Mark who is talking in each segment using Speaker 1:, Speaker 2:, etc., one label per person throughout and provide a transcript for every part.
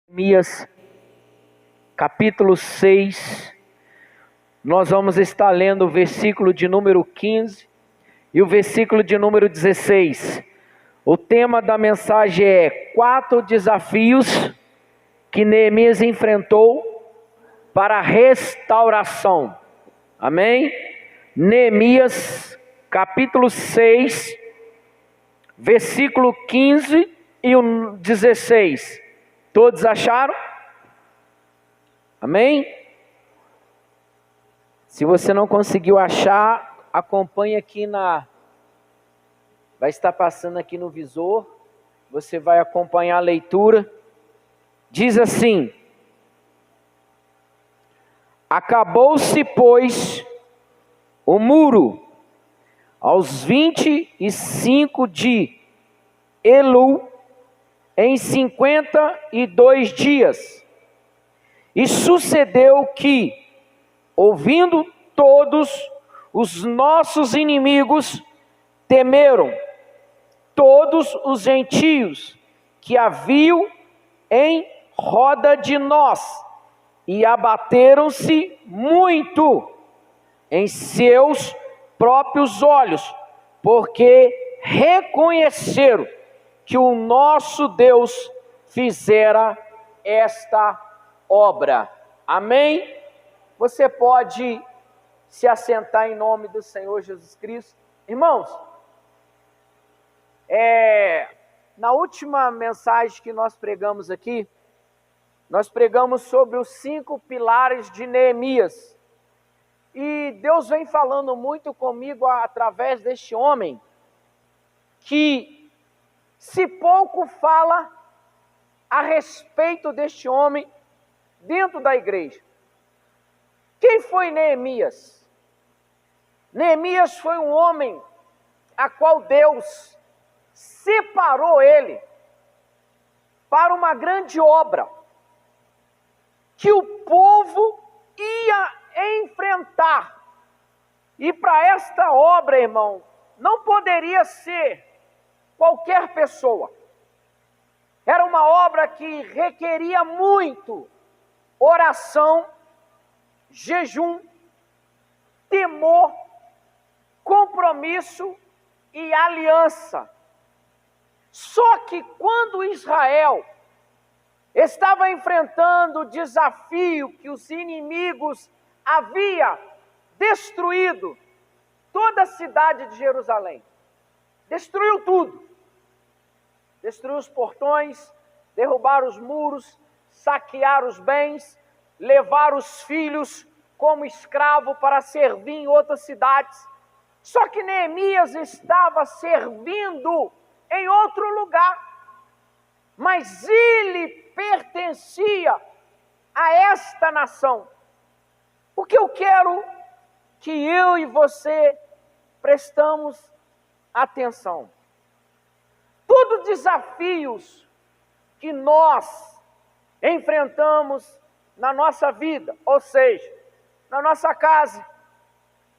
Speaker 1: Neemias, capítulo 6, nós vamos estar lendo o versículo de número 15 e o versículo de número 16. O tema da mensagem é 4 desafios que Neemias enfrentou para a restauração. Amém? Neemias, capítulo 6, versículo 15 e o 16. Todos acharam? Amém? Se você não conseguiu achar, acompanhe aqui vai estar passando aqui no visor. Você vai acompanhar a leitura. Diz assim: acabou-se, pois, o muro aos 25 de Elul, em 52 dias. E sucedeu que, ouvindo todos os nossos inimigos, temeram todos os gentios que haviam em roda de nós, e abateram-se muito em seus próprios olhos, porque reconheceram que o nosso Deus fizera esta obra. Amém? Você pode se assentar em nome do Senhor Jesus Cristo. Irmãos, na última mensagem que nós pregamos aqui, nós pregamos sobre os 5 pilares de Neemias. E Deus vem falando muito comigo através deste homem, que se pouco fala a respeito deste homem dentro da igreja. Quem foi Neemias? Neemias foi um homem a qual Deus separou ele para uma grande obra que o povo ia enfrentar. E para esta obra, irmão, não poderia ser qualquer pessoa. Era uma obra que requeria muito oração, jejum, temor, compromisso e aliança. Só que quando Israel estava enfrentando o desafio que os inimigos haviam destruído toda a cidade de Jerusalém, destruiu tudo. Destruiu os portões, derrubaram os muros, saquearam os bens, levaram os filhos como escravo para servir em outras cidades. Só que Neemias estava servindo em outro lugar, mas ele pertencia a esta nação. O que eu quero que eu e você prestamos atenção. Todos os desafios que nós enfrentamos na nossa vida, ou seja, na nossa casa,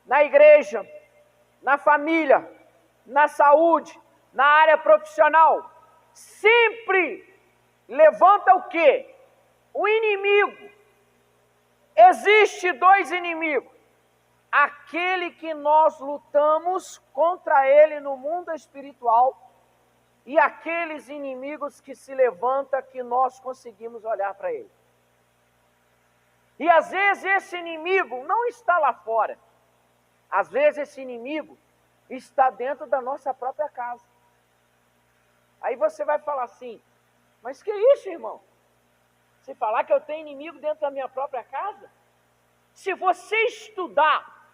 Speaker 1: na igreja, na família, na saúde, na área profissional, sempre levanta o quê? O inimigo. Existe 2 inimigos. Aquele que nós lutamos contra ele no mundo espiritual, e aqueles inimigos que se levantam, que nós conseguimos olhar para ele. E às vezes esse inimigo não está lá fora. Às vezes esse inimigo está dentro da nossa própria casa. Aí você vai falar assim: mas que isso, irmão? Se falar que eu tenho inimigo dentro da minha própria casa? Se você estudar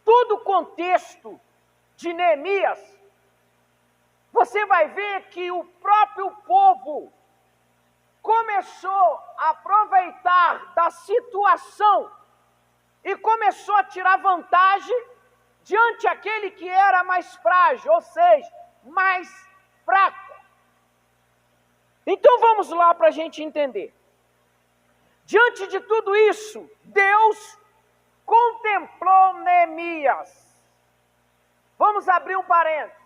Speaker 1: todo o contexto de Neemias, você vai ver que o próprio povo começou a aproveitar da situação e começou a tirar vantagem diante aquele que era mais frágil, ou seja, mais fraco. Então vamos lá para a gente entender. Diante de tudo isso, Deus contemplou Neemias. Vamos abrir um parênteses.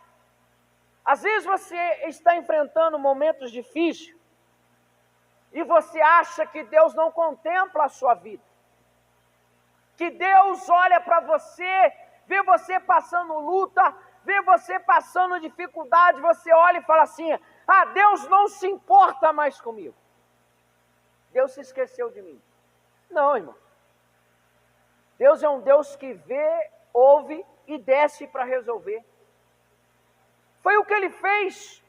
Speaker 1: Às vezes você está enfrentando momentos difíceis e você acha que Deus não contempla a sua vida, que Deus olha para você, vê você passando luta, vê você passando dificuldade, você olha e fala assim: ah, Deus não se importa mais comigo, Deus se esqueceu de mim. Não, irmão. Deus é um Deus que vê, ouve e desce para resolver. Foi o que ele fez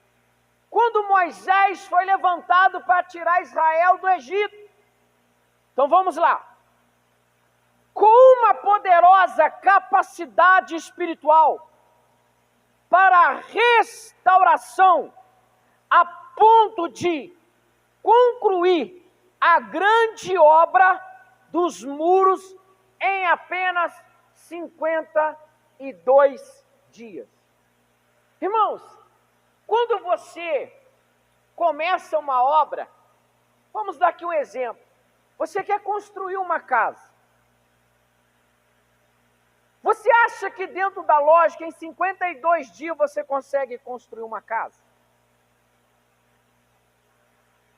Speaker 1: quando Moisés foi levantado para tirar Israel do Egito. Então vamos lá. Com uma poderosa capacidade espiritual para a restauração, a ponto de concluir a grande obra dos muros em apenas 52 dias. Irmãos, quando você começa uma obra, vamos dar aqui um exemplo. Você quer construir uma casa. Você acha que dentro da lógica, em 52 dias, você consegue construir uma casa?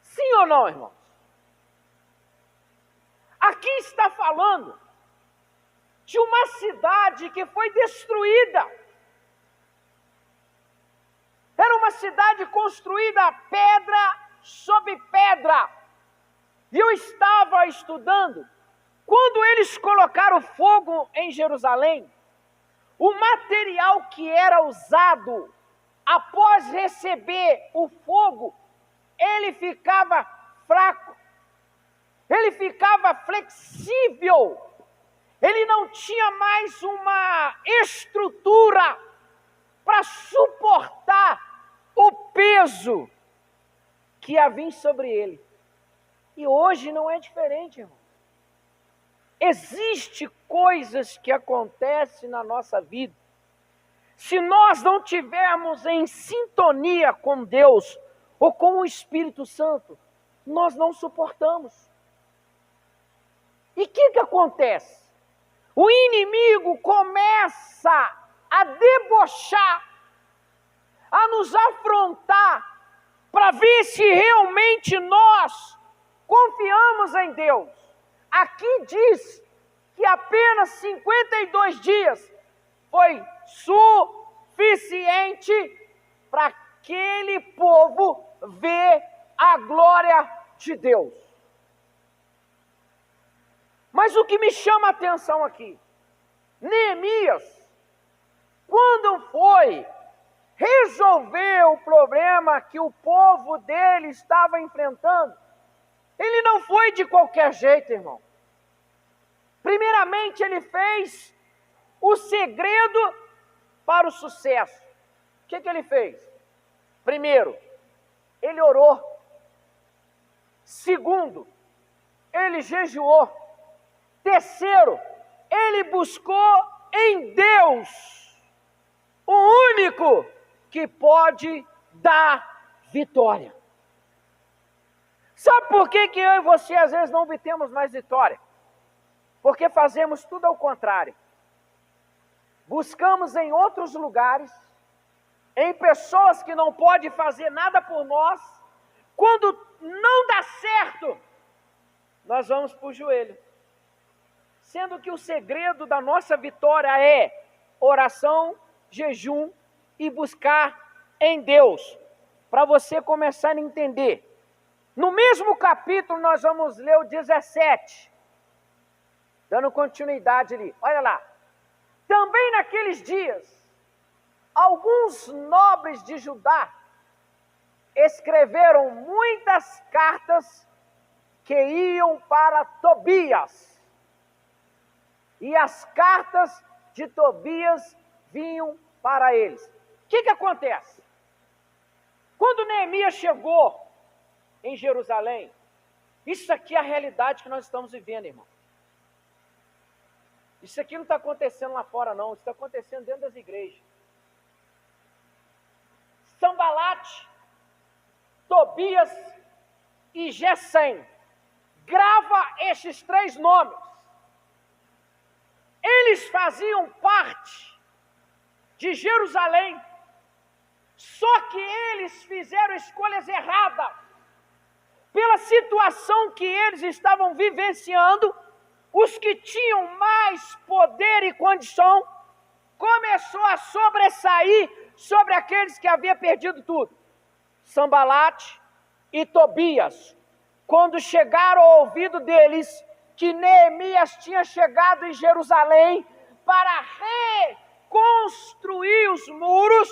Speaker 1: Sim ou não, irmãos? Aqui está falando de uma cidade que foi destruída. Era uma cidade construída pedra sobre pedra. E eu estava estudando, quando eles colocaram fogo em Jerusalém, o material que era usado após receber o fogo, ele ficava fraco, ele ficava flexível, ele não tinha mais uma estrutura para suportar o peso que havia sobre ele. E hoje não é diferente, irmão. Existem coisas que acontecem na nossa vida. Se nós não tivermos em sintonia com Deus ou com o Espírito Santo, nós não suportamos. E o que acontece? O inimigo começa a debochar, a nos afrontar, para ver se realmente nós confiamos em Deus. Aqui diz que apenas 52 dias foi suficiente para aquele povo ver a glória de Deus. Mas o que me chama a atenção aqui, Neemias, quando foi resolver o problema que o povo dele estava enfrentando, ele não foi de qualquer jeito, irmão. Primeiramente, ele fez o segredo para o sucesso. O que ele fez? Primeiro, ele orou. Segundo, ele jejuou. Terceiro, ele buscou em Deus, o único que pode dar vitória. Sabe por que eu e você às vezes não obtemos mais vitória? Porque fazemos tudo ao contrário. Buscamos em outros lugares, em pessoas que não podem fazer nada por nós. Quando não dá certo, nós vamos para o joelho. Sendo que o segredo da nossa vitória é oração, jejum e buscar em Deus. Para você começar a entender. No mesmo capítulo nós vamos ler o 17. Dando continuidade ali. Olha lá. Também naqueles dias, alguns nobres de Judá escreveram muitas cartas que iam para Tobias. E as cartas de Tobias vinham para eles. O que acontece? Quando Neemias chegou em Jerusalém, isso aqui é a realidade que nós estamos vivendo, irmão. Isso aqui não está acontecendo lá fora, não. Isso está acontecendo dentro das igrejas. Sambalate, Tobias e Gesem. Grava estes três nomes. Eles faziam parte de Jerusalém, só que eles fizeram escolhas erradas, pela situação que eles estavam vivenciando, os que tinham mais poder e condição, começou a sobressair sobre aqueles que haviam perdido tudo. Sanbalate e Tobias, quando chegaram ao ouvido deles que Neemias tinha chegado em Jerusalém para reconstruir os muros,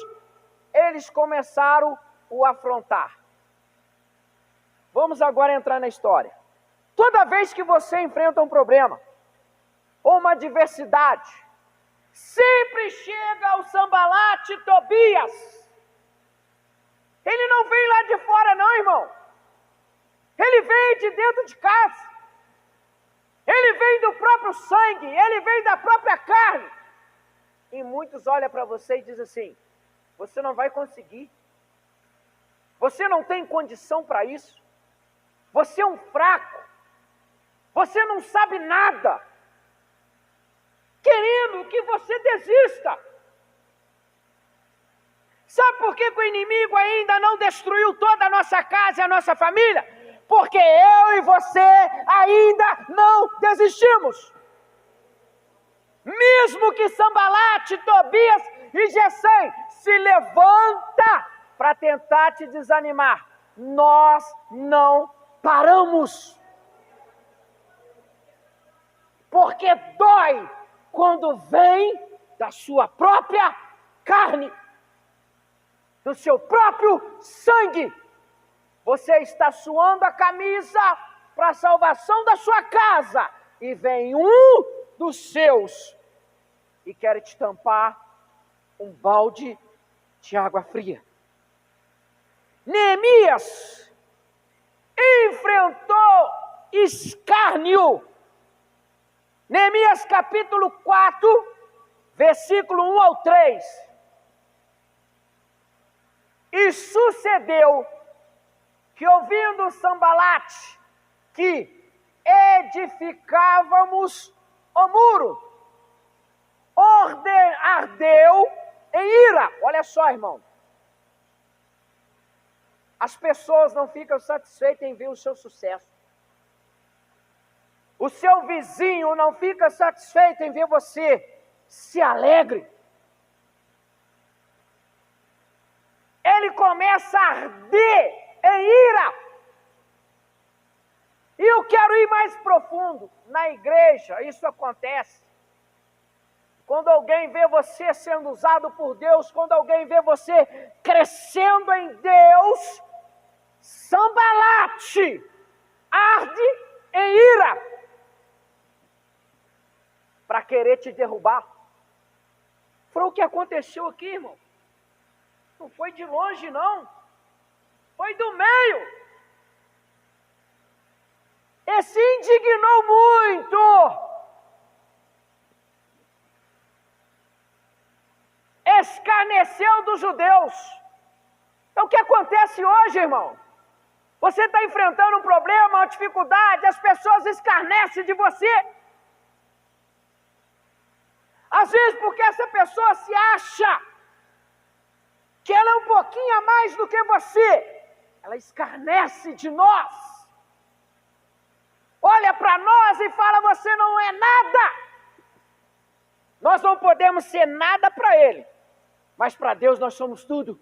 Speaker 1: eles começaram a o afrontar. Vamos agora entrar na história. Toda vez que você enfrenta um problema ou uma adversidade, sempre chega o Sanbalate e Tobias. Ele não vem lá de fora não, irmão. Ele vem de dentro de casa. Ele vem do próprio sangue, ele vem da própria carne. E muitos olham para você e dizem assim: você não vai conseguir. Você não tem condição para isso. Você é um fraco. Você não sabe nada. Querendo que você desista. Sabe por que o inimigo ainda não destruiu toda a nossa casa e a nossa família? Porque eu e você ainda não desistimos. Mesmo que Sanbalate, Tobias e Gesem se levanta para tentar te desanimar, nós não paramos. Porque dói quando vem da sua própria carne, do seu próprio sangue. Você está suando a camisa para a salvação da sua casa, e vem um dos seus e quer te tampar um balde de água fria. Neemias enfrentou escárnio. Neemias capítulo 4, versículo 1 ao 3. E sucedeu que, ouvindo Sanbalate que edificávamos o muro, ardeu em ira. Olha só, irmão. As pessoas não ficam satisfeitas em ver o seu sucesso. O seu vizinho não fica satisfeito em ver você se alegre. Ele começa a arder em ira. E eu quero ir mais profundo. Na igreja, isso acontece. Quando alguém vê você sendo usado por Deus, quando alguém vê você crescendo em Deus, Sanbalate arde em ira para querer te derrubar. Foi o que aconteceu aqui, irmão. Não foi de longe, não. Foi do meio. E se indignou muito. Escarneceu dos judeus. É o que acontece hoje, irmão. Você está enfrentando um problema, uma dificuldade, as pessoas escarnecem de você. Às vezes porque essa pessoa se acha que ela é um pouquinho a mais do que você. Ela escarnece de nós. Olha para nós e fala: você não é nada. Nós não podemos ser nada para ele, mas para Deus nós somos tudo.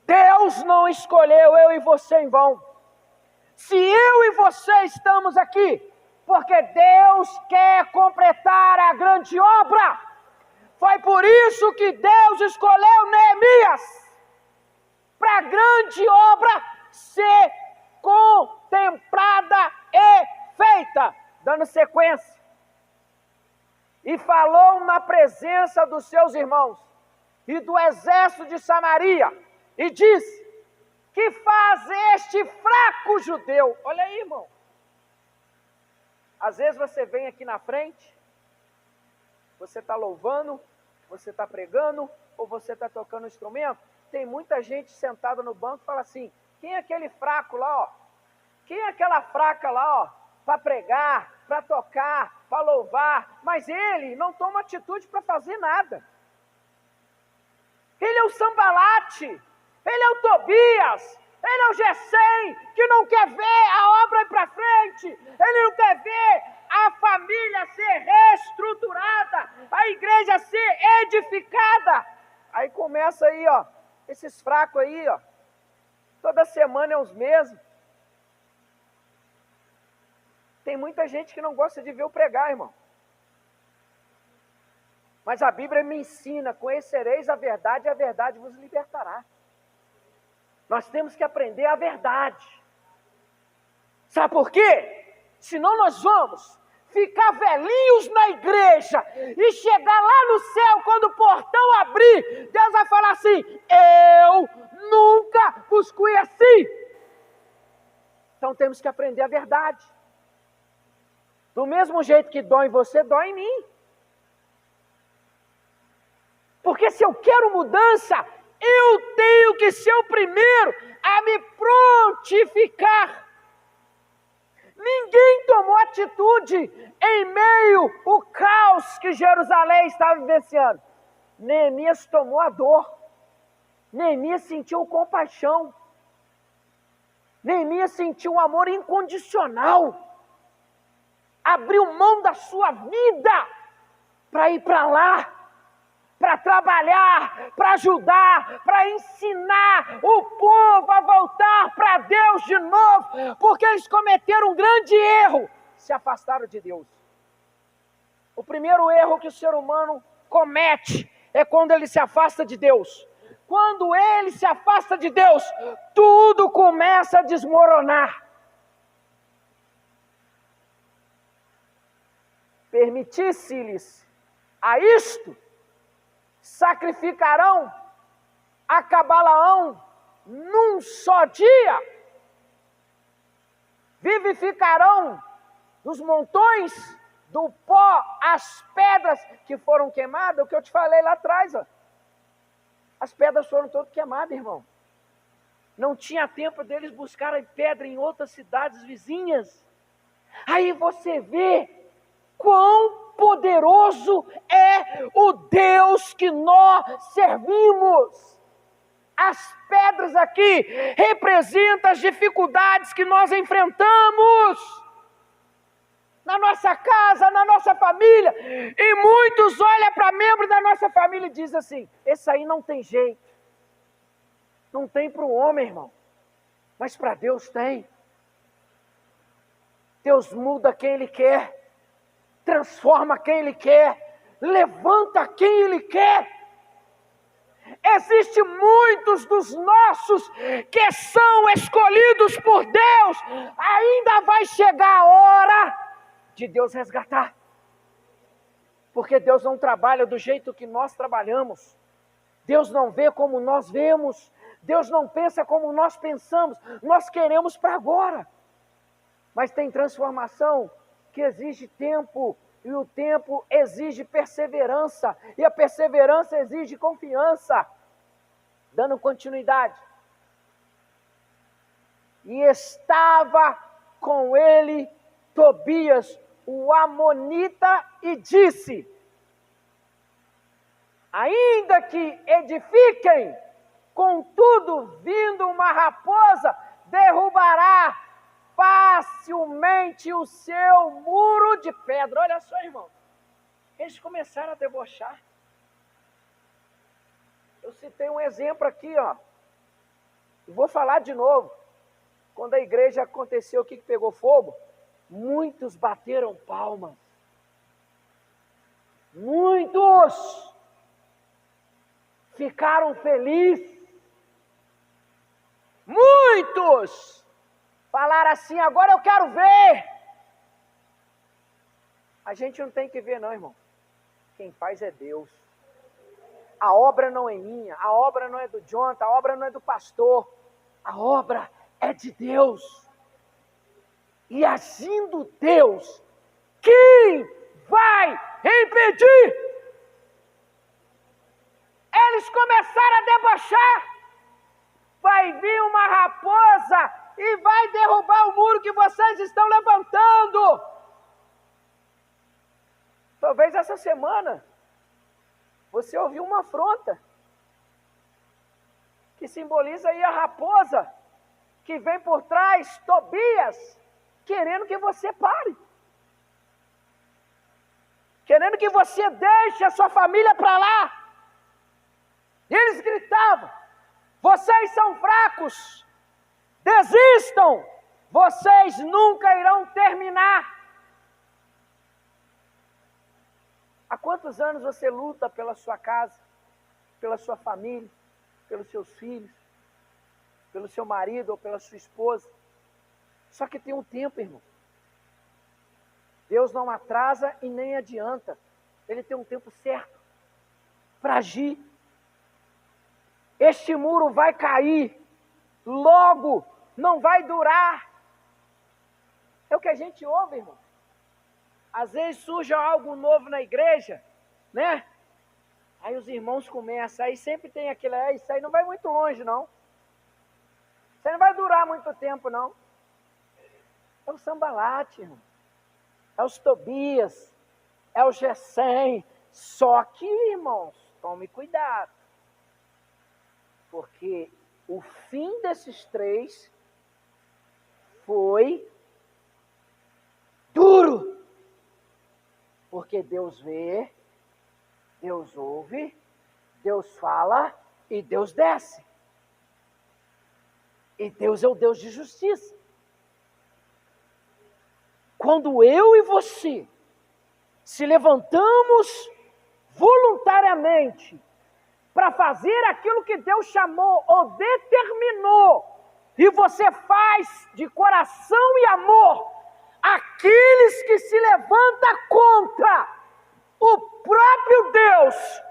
Speaker 1: Deus não escolheu eu e você em vão. Se eu e você estamos aqui, porque Deus quer completar a grande obra. Foi por isso que Deus escolheu Neemias, para a grande obra ser contemplada e feita. Dando sequência. E falou na presença dos seus irmãos e do exército de Samaria, e disse: que faz este fraco judeu? Olha aí, irmão. Às vezes você vem aqui na frente, você está louvando, você está pregando, ou você está tocando um instrumento. Tem muita gente sentada no banco e fala assim: quem é aquele fraco lá, ó? Quem é aquela fraca lá, ó? Para pregar, para tocar, para louvar. Mas ele não toma atitude para fazer nada. Ele é o Sanbalate, ele é o Tobias, Ele é o G100 que não quer ver a obra ir para frente. Ele não quer ver a família ser reestruturada, a igreja ser edificada. Aí começa aí, ó, esses fracos aí, ó. Toda semana é os mesmos. Tem muita gente que não gosta de ver eu pregar, irmão. Mas a Bíblia me ensina: conhecereis a verdade e a verdade vos libertará. Nós temos que aprender a verdade. Sabe por quê? Senão nós vamos ficar velhinhos na igreja e chegar lá no céu, quando o portão abrir, Deus vai falar assim: eu nunca vos conheci. Então temos que aprender a verdade. Do mesmo jeito que dói em você, dói em mim. Porque se eu quero mudança, eu tenho que ser o primeiro a me prontificar. Ninguém tomou atitude em meio ao caos que Jerusalém estava vivenciando. Neemias tomou a dor. Neemias sentiu compaixão. Neemias sentiu um amor incondicional. Abriu mão da sua vida para ir para lá, para trabalhar, para ajudar, para ensinar o povo a voltar para Deus de novo, porque eles cometeram um grande erro, se afastaram de Deus. O primeiro erro que o ser humano comete é quando ele se afasta de Deus. Quando ele se afasta de Deus, tudo começa a desmoronar. Permitisse-lhes a isto, sacrificarão a Cabalaão num só dia, vivificarão nos montões do pó as pedras que foram queimadas, o que eu te falei lá atrás, ó. As pedras foram todas queimadas, irmão. Não tinha tempo deles buscarem pedra em outras cidades vizinhas. Aí você vê quão poderoso é o Deus que nós servimos. As pedras aqui representam as dificuldades que nós enfrentamos na nossa casa, na nossa família. E muitos olham para membros da nossa família e dizem assim: esse aí não tem jeito. Não tem para o homem, irmão, mas para Deus tem. Deus muda quem Ele quer, transforma quem Ele quer, levanta quem Ele quer. Existem muitos dos nossos que são escolhidos por Deus. Ainda vai chegar a hora de Deus resgatar. Porque Deus não trabalha do jeito que nós trabalhamos. Deus não vê como nós vemos. Deus não pensa como nós pensamos. Nós queremos para agora. Mas tem transformação que exige tempo. E o tempo exige perseverança. E a perseverança exige confiança. Dando continuidade. E estava com ele Tobias, o amonita, e disse: ainda que edifiquem, contudo, vindo uma raposa, derrubará facilmente o seu muro de pedra. Olha só, irmão, eles começaram a debochar. Eu citei um exemplo aqui, ó. Vou falar de novo. Quando a igreja aconteceu, o que pegou fogo? Muitos bateram palmas. Muitos ficaram felizes. Muitos falaram assim: agora eu quero ver. A gente não tem que ver não, irmão. Quem faz é Deus. A obra não é minha, a obra não é do Jonathan, a obra não é do pastor. A obra é de Deus. E agindo Deus, quem vai impedir? Eles começaram a debochar. Vai vir uma raposa e vai derrubar o muro que vocês estão levantando. Talvez essa semana você ouviu uma afronta que simboliza aí a raposa que vem por trás, Tobias, querendo que você pare. Querendo que você deixe a sua família para lá. Eles gritavam: vocês são fracos, desistam, vocês nunca irão terminar. Há quantos anos você luta pela sua casa, pela sua família, pelos seus filhos, pelo seu marido ou pela sua esposa? Só que tem um tempo, irmão. Deus não atrasa e nem adianta. Ele tem um tempo certo para agir. Este muro vai cair, logo, não vai durar. É o que a gente ouve, irmão. Às vezes surge algo novo na igreja, né? Aí os irmãos começam, aí sempre tem aquele, isso aí não vai muito longe, não. Isso aí não vai durar muito tempo, não. É o Sambalate, irmão. É os Tobias, é o Gesem. Só que, irmãos, tome cuidado. Porque o fim desses três foi duro. Porque Deus vê, Deus ouve, Deus fala e Deus desce. E Deus é o Deus de justiça. Quando eu e você se levantamos voluntariamente para fazer aquilo que Deus chamou ou determinou, e você faz de coração e amor, aqueles que se levantam contra o próprio Deus,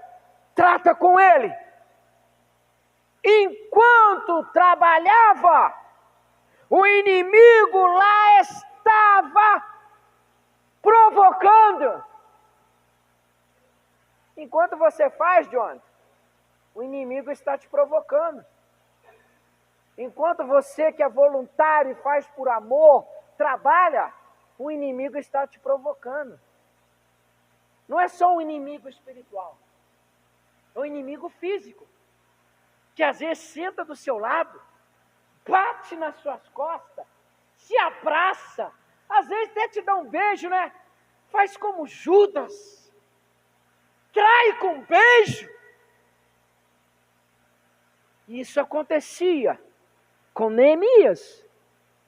Speaker 1: trata com ele. Enquanto trabalhava, o inimigo lá estava provocando. Enquanto você faz, John, o inimigo está te provocando. Enquanto você que é voluntário e faz por amor, trabalha, o inimigo está te provocando. Não é só um inimigo espiritual, é um inimigo físico, que às vezes senta do seu lado, bate nas suas costas, te abraça, às vezes até te dá um beijo, né? Faz como Judas, trai com um beijo. Isso acontecia com Neemias,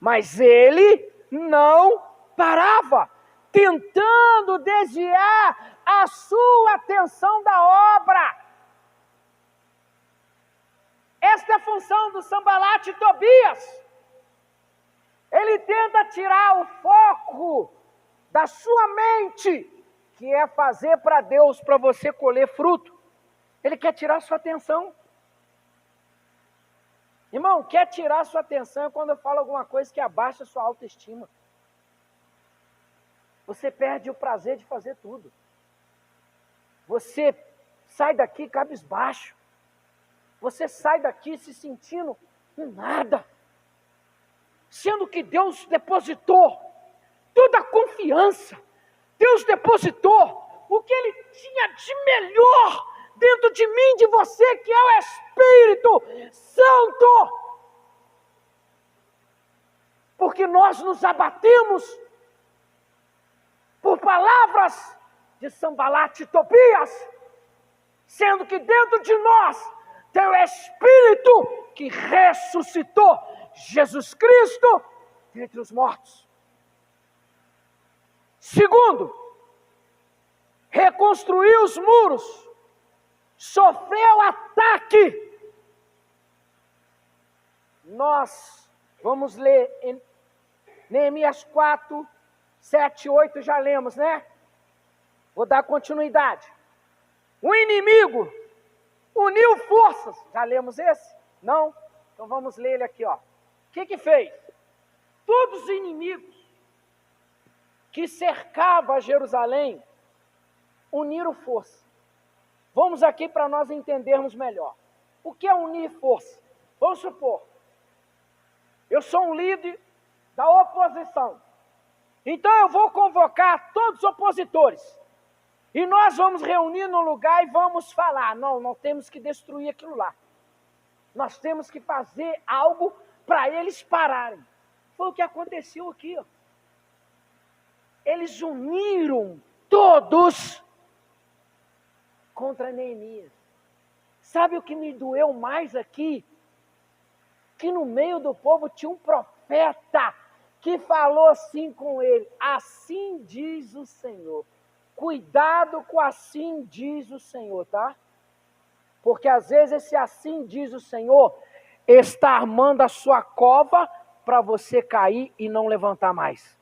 Speaker 1: mas ele não parava, tentando desviar a sua atenção da obra. Esta é a função do Sambalate e Tobias. Ele tenta tirar o foco da sua mente, que é fazer para Deus, para você colher fruto. Ele quer tirar a sua atenção. Irmão, quer tirar a sua atenção quando eu falo alguma coisa que abaixa a sua autoestima. Você perde o prazer de fazer tudo. Você sai daqui cabisbaixo. Você sai daqui se sentindo um nada. Sendo que Deus depositou toda a confiança. Deus depositou o que Ele tinha de melhor dentro de mim, de você, que é o Espírito Santo. Porque nós nos abatemos por palavras de Sambalate e Tobias, sendo que dentro de nós tem o Espírito que ressuscitou Jesus Cristo dentre os mortos. Segundo, reconstruiu os muros, sofreu ataque. Nós vamos ler em Neemias 4, 7, 8, já lemos, né? Vou dar continuidade. O inimigo uniu forças. Já lemos esse? Não? Então vamos ler ele aqui, ó. O que fez? Todos os inimigos que cercavam Jerusalém uniram força. Vamos aqui para nós entendermos melhor. O que é unir força? Vamos supor, eu sou um líder da oposição. Então eu vou convocar todos os opositores. E nós vamos reunir num lugar e vamos falar, não temos que destruir aquilo lá. Nós temos que fazer algo para eles pararem. Foi o que aconteceu aqui. Ó. Eles uniram todos contra Neemias. Sabe o que me doeu mais aqui? Que no meio do povo tinha um profeta que falou assim com ele: assim diz o Senhor. Cuidado com assim diz o Senhor, tá? Porque às vezes esse assim diz o Senhor está armando a sua cova para você cair e não levantar mais.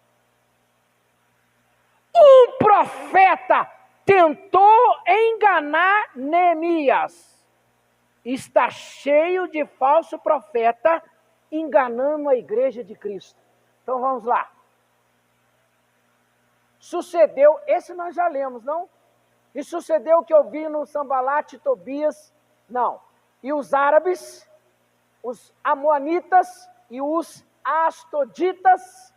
Speaker 1: Um profeta tentou enganar Neemias. Está cheio de falso profeta enganando a igreja de Cristo. Então vamos lá. Sucedeu, esse nós já lemos, não? E sucedeu o que eu vi no Sambalate, Tobias, não. E os árabes, os amonitas e os astoditas,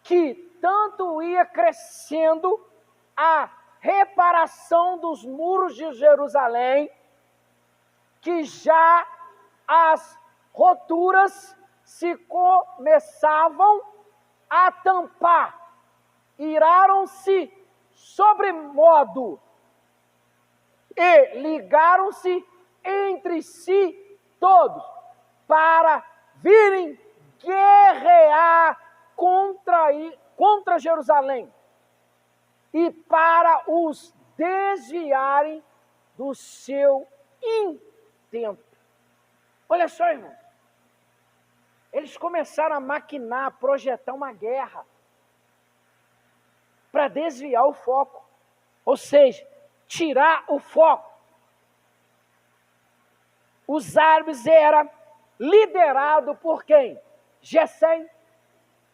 Speaker 1: que tanto ia crescendo a reparação dos muros de Jerusalém, que já as roturas se começavam a tampar. Iraram-se sobremodo e ligaram-se entre si todos para virem guerrear contra Jerusalém e para os desviarem do seu intento. Olha só, irmão. Eles começaram a maquinar, a projetar uma guerra para desviar o foco, ou seja, tirar o foco. Os árabes eram liderados por quem? Gesem.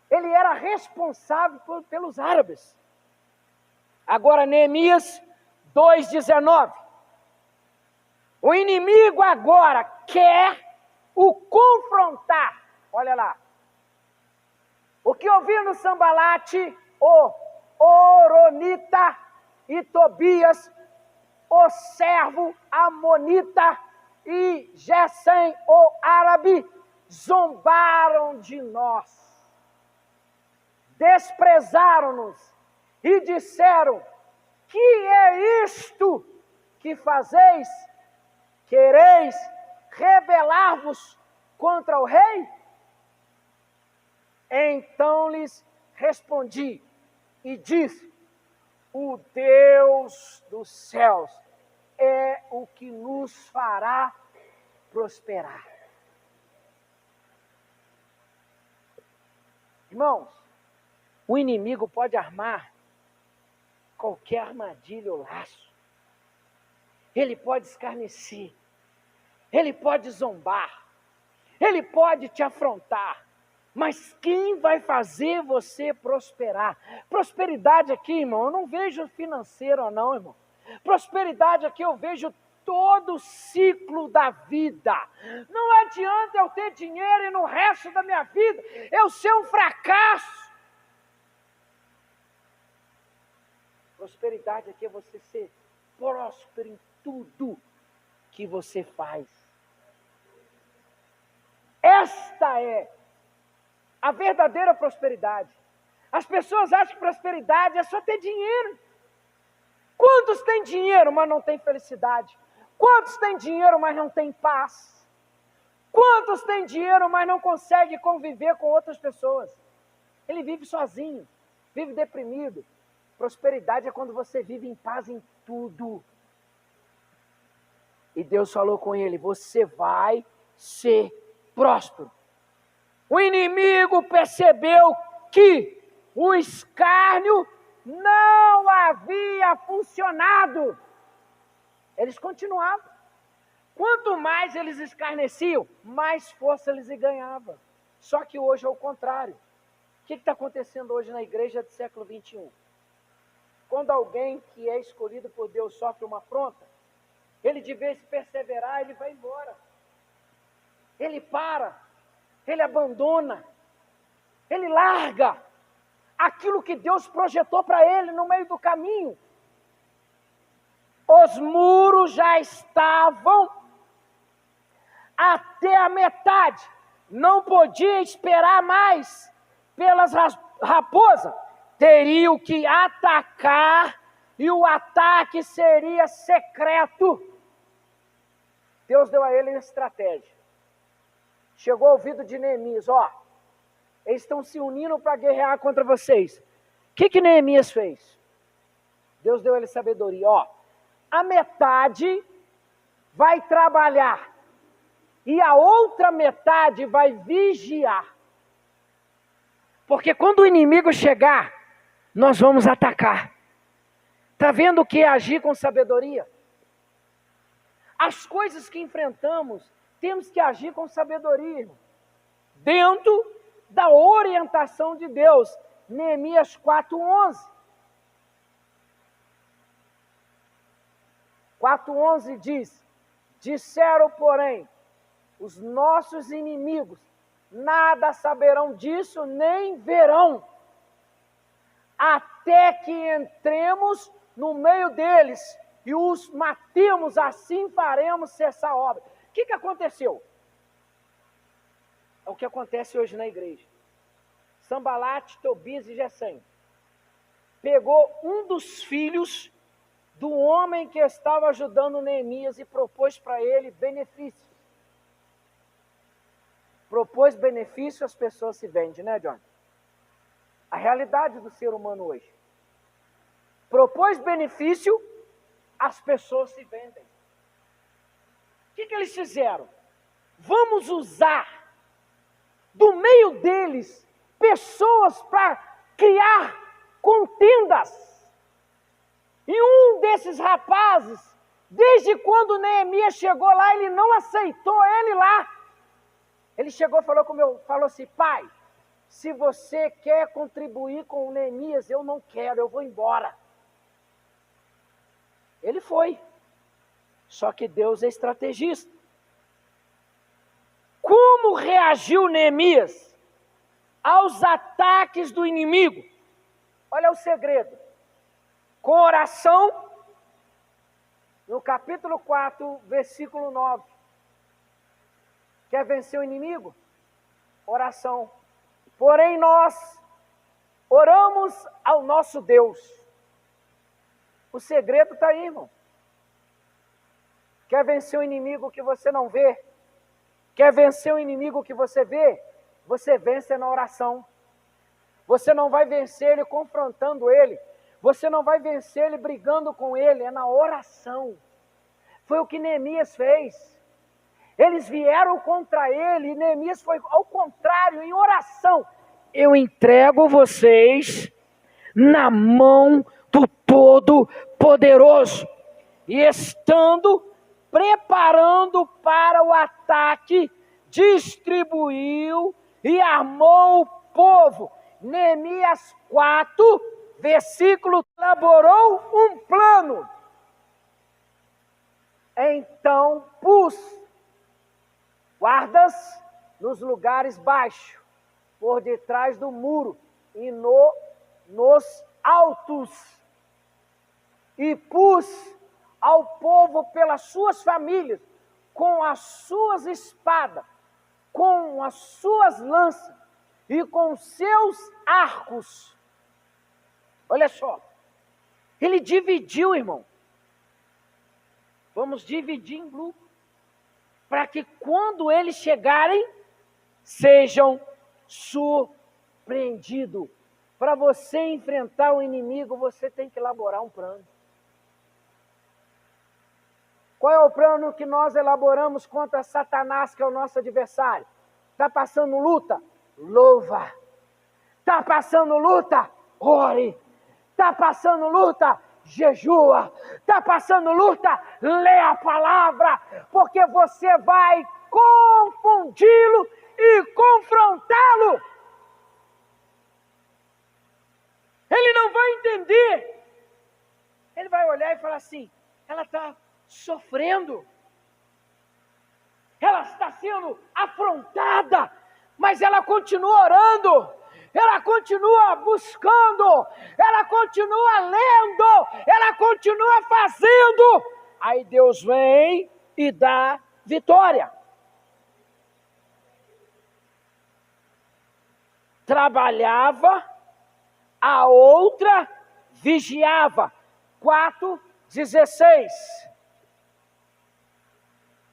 Speaker 1: Ele era responsável pelos árabes. Agora, Neemias 2,19. O inimigo agora quer o confrontar. Olha lá. O que eu vi no Sambalate, o Oronita e Tobias, o servo amonita e Gesem, o árabe, zombaram de nós. Desprezaram-nos e disseram: que é isto que fazeis? Quereis rebelar-vos contra o rei? Então lhes respondi e disse: o Deus dos céus é o que nos fará prosperar. Irmãos, o inimigo pode armar qualquer armadilha ou laço. Ele pode escarnecer. Ele pode zombar. Ele pode te afrontar. Mas quem vai fazer você prosperar? Prosperidade aqui, irmão, eu não vejo financeiro não, irmão. Prosperidade aqui eu vejo todo o ciclo da vida. Não adianta eu ter dinheiro e no resto da minha vida eu ser um fracasso. Prosperidade aqui é você ser próspero em tudo que você faz. Esta é a verdadeira prosperidade. As pessoas acham que prosperidade é só ter dinheiro. Quantos têm dinheiro, mas não têm felicidade? Quantos têm dinheiro, mas não têm paz? Quantos têm dinheiro, mas não conseguem conviver com outras pessoas? Ele vive sozinho, vive deprimido. Prosperidade é quando você vive em paz em tudo. E Deus falou com ele: você vai ser próspero. O inimigo percebeu que o escárnio não havia funcionado. Eles continuavam. Quanto mais eles escarneciam, mais força eles ganhavam. Só que hoje é o contrário. O que está acontecendo hoje na igreja do século 21? Quando alguém que é escolhido por Deus sofre uma afronta, ele de vez de perseverar, ele vai embora. Ele para, ele abandona, ele larga aquilo que Deus projetou para ele no meio do caminho. Os muros já estavam até a metade, não podia esperar mais pelas raposas, teriam que atacar, e o ataque seria secreto. Deus deu a ele uma estratégia. Chegou ao ouvido de Neemias, eles estão se unindo para guerrear contra vocês. O que Neemias fez? Deus deu a ele sabedoria, a metade vai trabalhar, e a outra metade vai vigiar. Porque quando o inimigo chegar, nós vamos atacar. Está vendo o que é agir com sabedoria? As coisas que enfrentamos, temos que agir com sabedoria, irmão. Dentro da orientação de Deus. Neemias 4:11. 4:11 diz: disseram, porém, os nossos inimigos, nada saberão disso, nem verão, até que entremos no meio deles e os matemos, assim faremos cessar a obra. O que aconteceu? É o que acontece hoje na igreja. Sambalate, Tobias e Gesem pegou um dos filhos do homem que estava ajudando Neemias e propôs para ele benefícios. Propôs benefício, as pessoas se vendem, né, John? A realidade do ser humano hoje. Propôs benefício, as pessoas se vendem. O que eles fizeram? Vamos usar do meio deles pessoas para criar contendas. E um desses rapazes, desde quando Neemias chegou lá, ele não aceitou ele lá. Ele chegou e falou assim: pai, se você quer contribuir com o Neemias, eu não quero, eu vou embora. Ele foi. Só que Deus é estrategista. Como reagiu Neemias aos ataques do inimigo? Olha o segredo. Com oração, no capítulo 4, versículo 9. Quer vencer o inimigo? Oração. Porém nós oramos ao nosso Deus. O segredo está aí, irmão. Quer vencer o inimigo que você não vê? Quer vencer o inimigo que você vê? Você vence na oração. Você não vai vencer ele confrontando ele. Você não vai vencer ele brigando com ele. É na oração. Foi o que Neemias fez. Eles vieram contra ele e Neemias foi ao contrário, em oração. Eu entrego vocês na mão do Todo-Poderoso. E estando preparando para o ataque, distribuiu e armou o povo. Neemias 4, versículo, elaborou um plano. Então pus guardas nos lugares baixos, por detrás do muro e nos altos. E pus ao povo pelas suas famílias, com as suas espadas, com as suas lanças e com seus arcos. Olha só, ele dividiu, irmão. Vamos dividir em grupo, para que quando eles chegarem, sejam surpreendidos. Para você enfrentar o inimigo, você tem que elaborar um plano. Qual é o plano que nós elaboramos contra Satanás, que é o nosso adversário? Está passando luta? Louva. Está passando luta? Ore. Está passando luta? Jejua. Está passando luta? Lê a palavra, porque você vai confundi-lo e confrontá-lo. Ele não vai entender. Ele vai olhar e falar assim: ela está sofrendo, ela está sendo afrontada, mas ela continua orando, ela continua buscando, ela continua lendo, ela continua fazendo. Aí Deus vem e dá vitória. trabalhava, a outra vigiava. 4:16.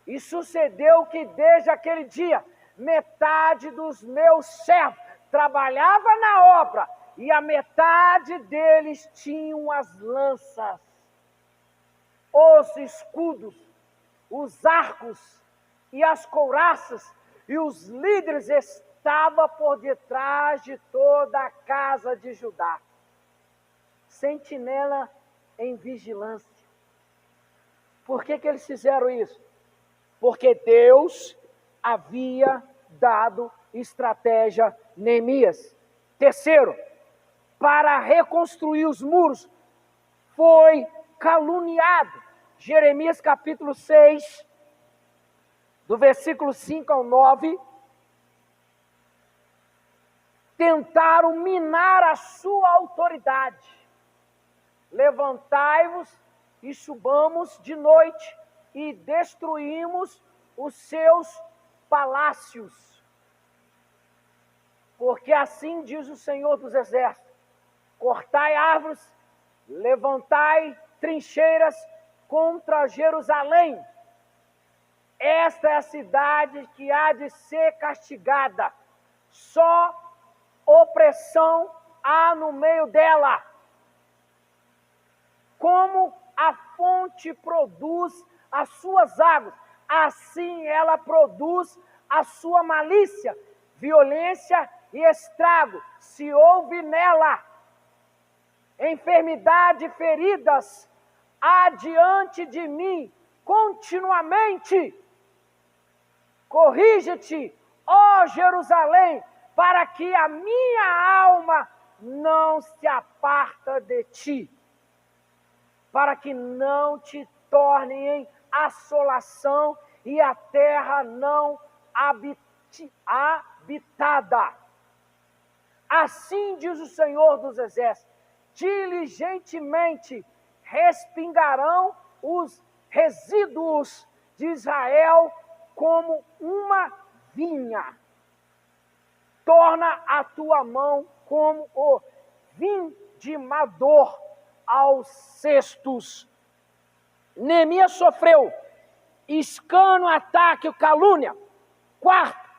Speaker 1: E sucedeu que desde aquele dia, metade dos meus servos trabalhava na obra, e a metade deles tinham as lanças, os escudos, os arcos e as couraças, e os líderes estavam por detrás de toda a casa de Judá. Sentinela em vigilância. Por que eles fizeram isso? Porque Deus havia dado estratégia a Neemias. Terceiro, para reconstruir os muros, foi caluniado. Jeremias capítulo 6, do versículo 5 ao 9, tentaram minar a sua autoridade. Levantai-vos e subamos de noite e destruímos os seus palácios. Porque assim diz o Senhor dos Exércitos: cortai árvores, levantai trincheiras contra Jerusalém. Esta é a cidade que há de ser castigada. Só opressão há no meio dela. Como a fonte produz as suas águas, assim ela produz a sua malícia, violência e estrago. Se houve nela enfermidade e feridas, há diante de mim continuamente. Corrige-te, ó Jerusalém, para que a minha alma não se aparta de ti, para que não te torne em assolação e a terra não habitada. Assim diz o Senhor dos Exércitos: diligentemente respingarão os resíduos de Israel como uma vinha. Torna a tua mão como o vindimador aos cestos. Neemias sofreu escano, ataque, calúnia. Quarto,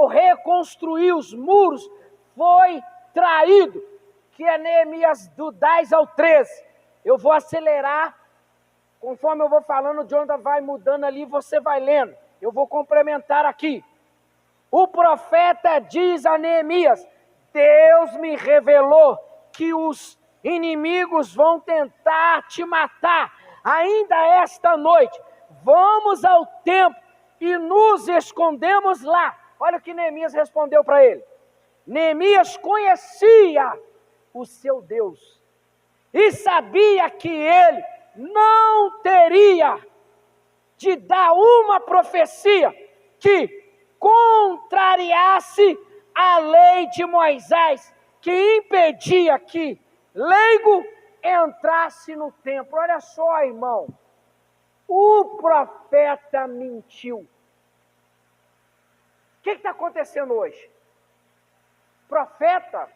Speaker 1: reconstruir os muros foi traído, que é Neemias do 10 ao 13. Eu vou acelerar, conforme eu vou falando, de onde vai mudando ali, você vai lendo. Eu vou complementar aqui. O profeta diz a Neemias: Deus me revelou que os inimigos vão tentar te matar ainda esta noite. Vamos ao templo e nos escondemos lá. Olha o que Neemias respondeu para ele. Neemias conhecia o seu Deus e sabia que ele não teria de dar uma profecia que contrariasse a lei de Moisés, que impedia que leigo entrasse no templo. Olha só, irmão, o profeta mentiu. O que está acontecendo hoje? Profeta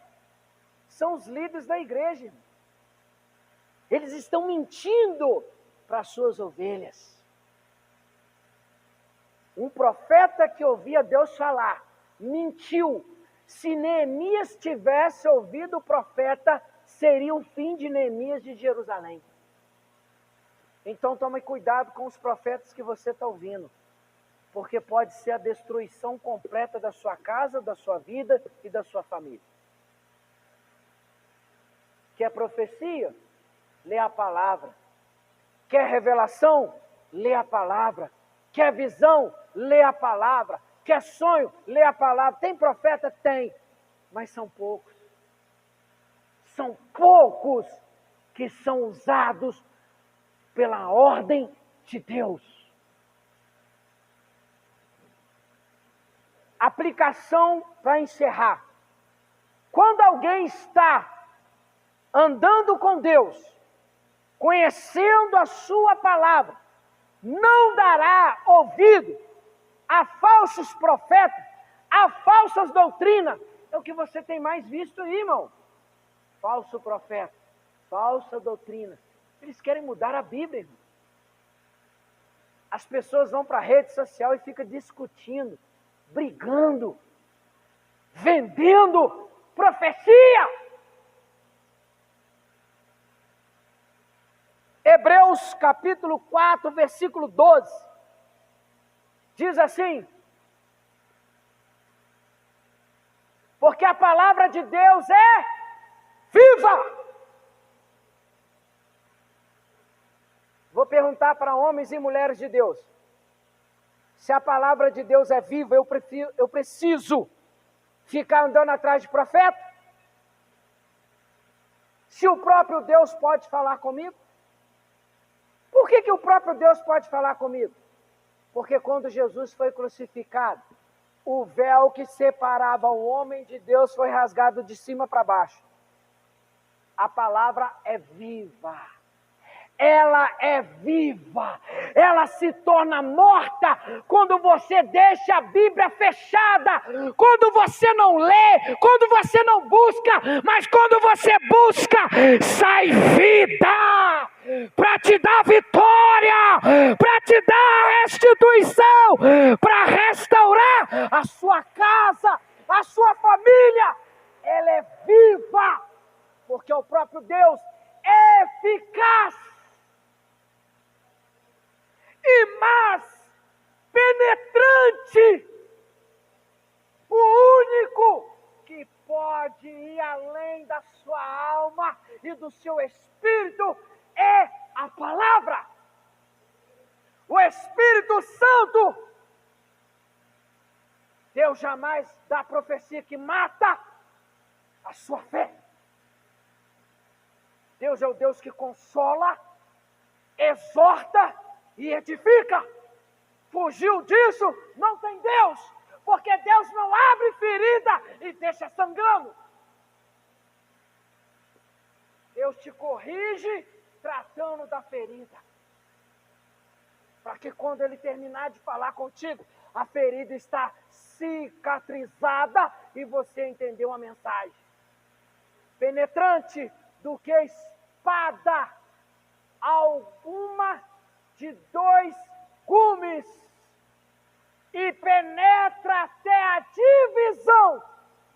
Speaker 1: são os líderes da igreja. Eles estão mentindo para as suas ovelhas. Um profeta que ouvia Deus falar, mentiu. Se Neemias tivesse ouvido o profeta, seria o fim de Neemias de Jerusalém. Então tome cuidado com os profetas que você está ouvindo, porque pode ser a destruição completa da sua casa, da sua vida e da sua família. Quer profecia? Lê a palavra. Quer revelação? Lê a palavra. Quer visão? Lê a palavra. Quer sonho? Lê a palavra. Tem profeta? Tem, mas são poucos. São poucos que são usados pela ordem de Deus. Aplicação para encerrar. Quando alguém está andando com Deus, conhecendo a sua palavra, não dará ouvido a falsos profetas, a falsas doutrinas. É o que você tem mais visto aí, irmão. Falso profeta, falsa doutrina. Eles querem mudar a Bíblia, irmão. As pessoas vão para a rede social e ficam discutindo, brigando, vendendo profecia. Hebreus capítulo 4, versículo 12. Diz assim: porque a palavra de Deus é viva. Vou perguntar para homens e mulheres de Deus. Se a palavra de Deus é viva, eu preciso ficar andando atrás de profeta? Se o próprio Deus pode falar comigo? Por que o próprio Deus pode falar comigo? Porque quando Jesus foi crucificado, o véu que separava o homem de Deus foi rasgado de cima para baixo. A palavra é viva. Ela é viva. Ela se torna morta quando você deixa a Bíblia fechada, quando você não lê, quando você não busca, mas quando você busca, sai vida para te dar vitória, para te dar restituição, para restaurar a sua casa, a sua família. Ela é viva, porque o próprio Deus é eficaz e mais penetrante. O único que pode ir além da sua alma e do seu espírito é a palavra. O Espírito Santo. Deus jamais dá profecia que mata a sua fé. Deus é o Deus que consola, exorta e edifica. Fugiu disso, não tem Deus, porque Deus não abre ferida e deixa sangrando. Deus te corrige tratando da ferida, para que quando Ele terminar de falar contigo, a ferida está cicatrizada e você entendeu a mensagem. Penetrante do que espada alguma de 2 gumes, e penetra até a divisão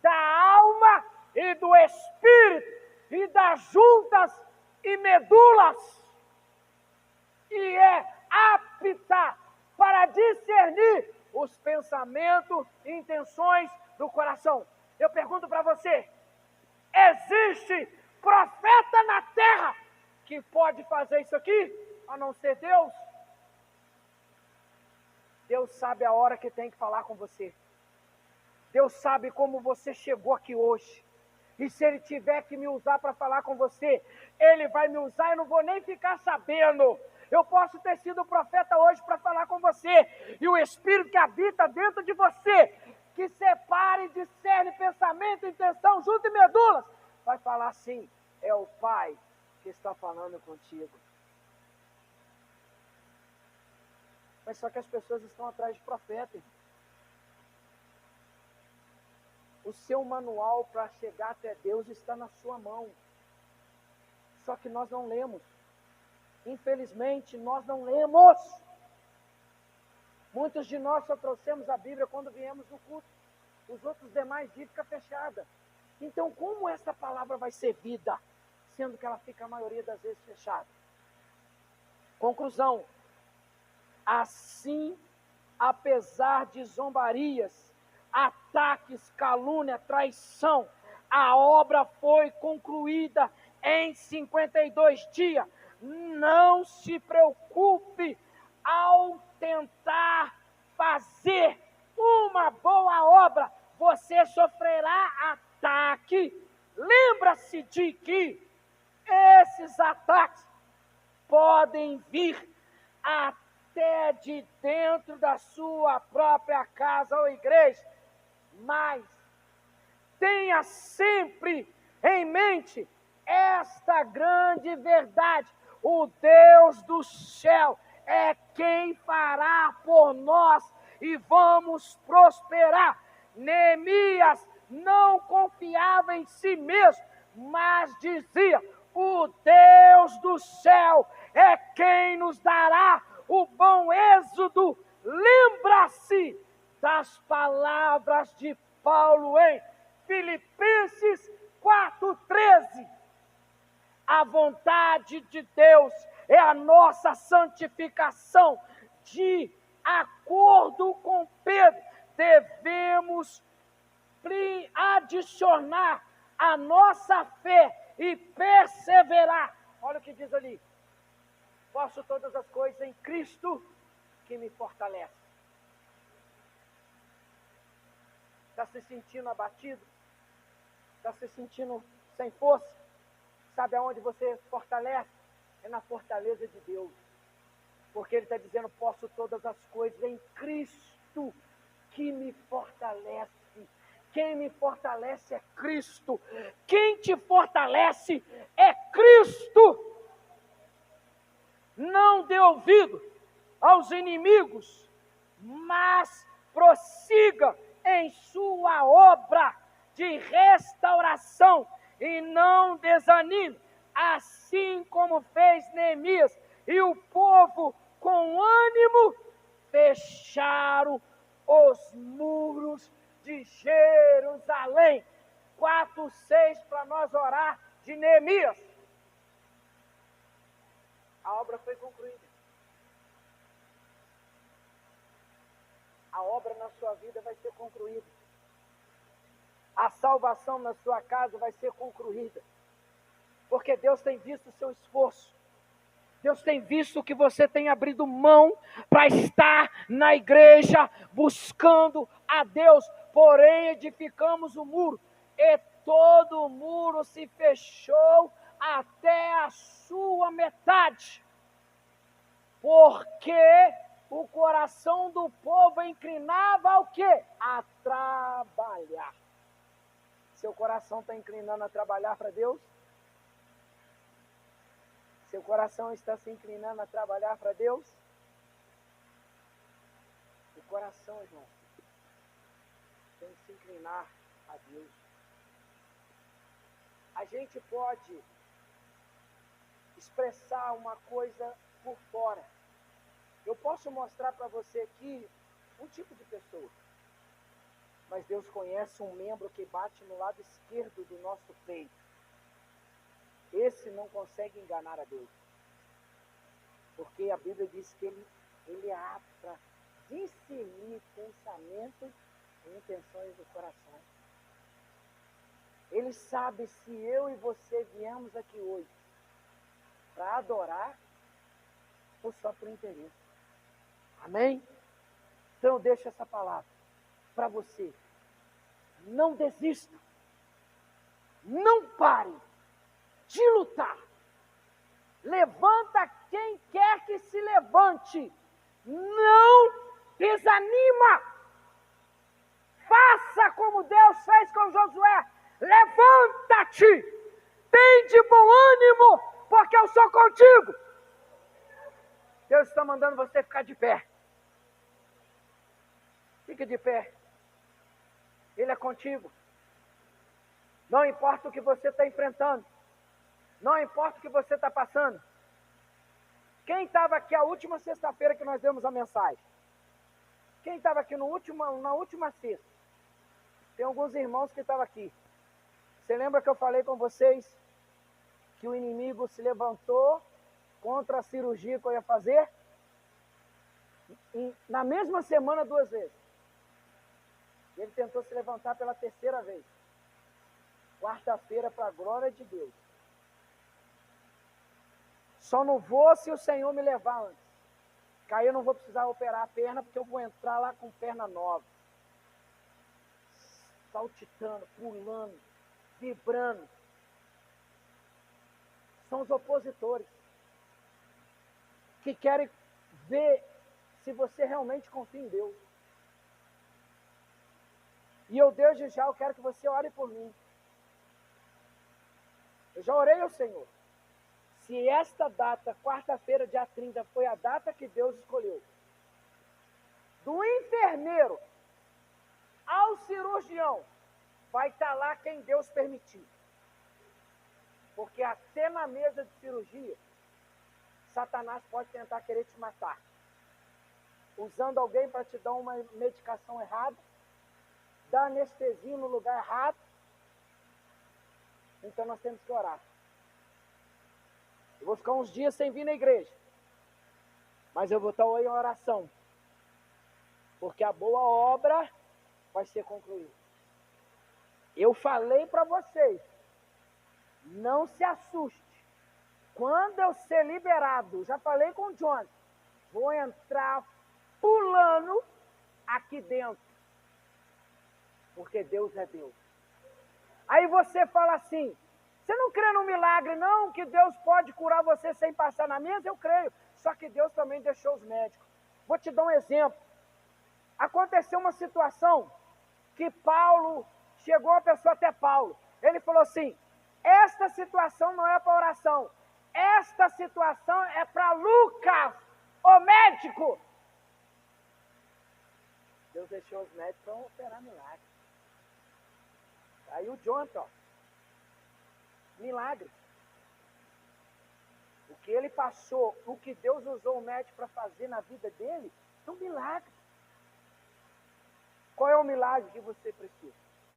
Speaker 1: da alma e do espírito, e das juntas e medulas, e é apta para discernir os pensamentos e intenções do coração. Eu pergunto para você, existe profeta na terra que pode fazer isso aqui, a não ser Deus? Deus sabe a hora que tem que falar com você. Deus sabe como você chegou aqui hoje. E se Ele tiver que me usar para falar com você, Ele vai me usar, eu não vou nem ficar sabendo. Eu posso ter sido profeta hoje para falar com você. E o Espírito que habita dentro de você, que separa e discerne pensamento, intenção, junto e medulas, vai falar assim: é o Pai que está falando contigo. Mas só que as pessoas estão atrás de profetas. O seu manual para chegar até Deus está na sua mão. Só que nós não lemos. Infelizmente, nós não lemos. Muitos de nós só trouxemos a Bíblia quando viemos no culto. Os outros demais dias ficam fechadas. Então, como essa palavra vai ser vida, sendo que ela fica a maioria das vezes fechada? Conclusão. Assim, apesar de zombarias, ataques, calúnia, traição, a obra foi concluída em 52 dias. Não se preocupe ao tentar fazer uma boa obra, você sofrerá ataque. Lembra-se de que esses ataques podem vir até de dentro da sua própria casa ou igreja, mas tenha sempre em mente esta grande verdade: o Deus do céu é quem fará por nós e vamos prosperar. Neemias não confiava em si mesmo, mas dizia: o Deus do céu é quem nos dará o bom êxodo. Lembra-se das palavras de Paulo em Filipenses 4,13. A vontade de Deus é a nossa santificação. De acordo com Pedro, devemos adicionar a nossa fé e perseverar. Olha o que diz ali: posso todas as coisas em Cristo que me fortalece. Está se sentindo abatido? Está se sentindo sem força? Sabe aonde você fortalece? É na fortaleza de Deus. Porque Ele está dizendo: posso todas as coisas em Cristo que me fortalece. Quem me fortalece é Cristo. Quem te fortalece é Cristo. Não dê ouvido aos inimigos, mas prossiga em sua obra de restauração e não desanime, assim como fez Neemias e o povo com ânimo fecharam os muros de Jerusalém. 4:6 para nós orar de Neemias. A obra foi concluída. A obra na sua vida vai ser concluída. A salvação na sua casa vai ser concluída. Porque Deus tem visto o seu esforço. Deus tem visto que você tem abrido mão para estar na igreja buscando a Deus. Porém, edificamos o muro e todo o muro se fechou até a sua metade. Porque o coração do povo inclinava ao quê? A trabalhar. Seu coração está inclinando a trabalhar para Deus? Seu coração está se inclinando a trabalhar para Deus? O coração, irmão, tem que se inclinar a Deus. A gente pode expressar uma coisa por fora. Eu posso mostrar para você aqui um tipo de pessoa. Mas Deus conhece um membro que bate no lado esquerdo do nosso peito. Esse não consegue enganar a Deus. Porque a Bíblia diz que ele é apto para discernir pensamentos e intenções do coração. Ele sabe se eu e você viemos aqui hoje para adorar ou só por interesse. Amém? Então eu deixo essa palavra para você. Não desista. Não pare de lutar. Levanta quem quer que se levante. Não desanima. Faça como Deus fez com Josué. Levanta-te. Tem de bom ânimo, porque eu sou contigo. Deus está mandando você ficar de pé. Fique de pé. Ele é contigo. Não importa o que você está enfrentando. Não importa o que você está passando. Quem estava aqui a última sexta-feira que nós demos a mensagem? Quem estava aqui na última sexta? Tem alguns irmãos que estavam aqui. Você lembra que eu falei com vocês que o inimigo se levantou contra a cirurgia que eu ia fazer? Na mesma semana, 2 vezes. Ele tentou se levantar pela 3ª vez. Quarta-feira, para a glória de Deus. Só não vou se o Senhor me levar antes. Que aí eu não vou precisar operar a perna, porque eu vou entrar lá com perna nova. Saltitando, pulando, vibrando. São os opositores. Que querem ver se você realmente confia em Deus. E eu, desde já, eu quero que você ore por mim. Eu já orei ao Senhor. Se esta data, quarta-feira, dia 30, foi a data que Deus escolheu, do enfermeiro ao cirurgião, vai estar lá quem Deus permitir. Porque até na mesa de cirurgia, Satanás pode tentar querer te matar. Usando alguém para te dar uma medicação errada, dar anestesia no lugar errado. Então nós temos que orar. Eu vou ficar uns dias sem vir na igreja, mas eu vou estar em oração, porque a boa obra vai ser concluída. Eu falei para vocês, não se assuste. Quando eu ser liberado, já falei com o John, vou entrar pulando aqui dentro, porque Deus é Deus. Aí você fala assim, você não crê no milagre não, que Deus pode curar você sem passar na mesa? Eu creio, só que Deus também deixou os médicos. Vou te dar um exemplo. Aconteceu uma situação que Paulo, chegou a pessoa até Paulo, ele falou assim, esta situação não é para oração, esta situação é para Lucas, o médico. Deus deixou os médicos para operar milagre. Aí o Jonathan, milagre. O que ele passou, o que Deus usou o médico para fazer na vida dele, é um milagre. Qual é o milagre que você precisa?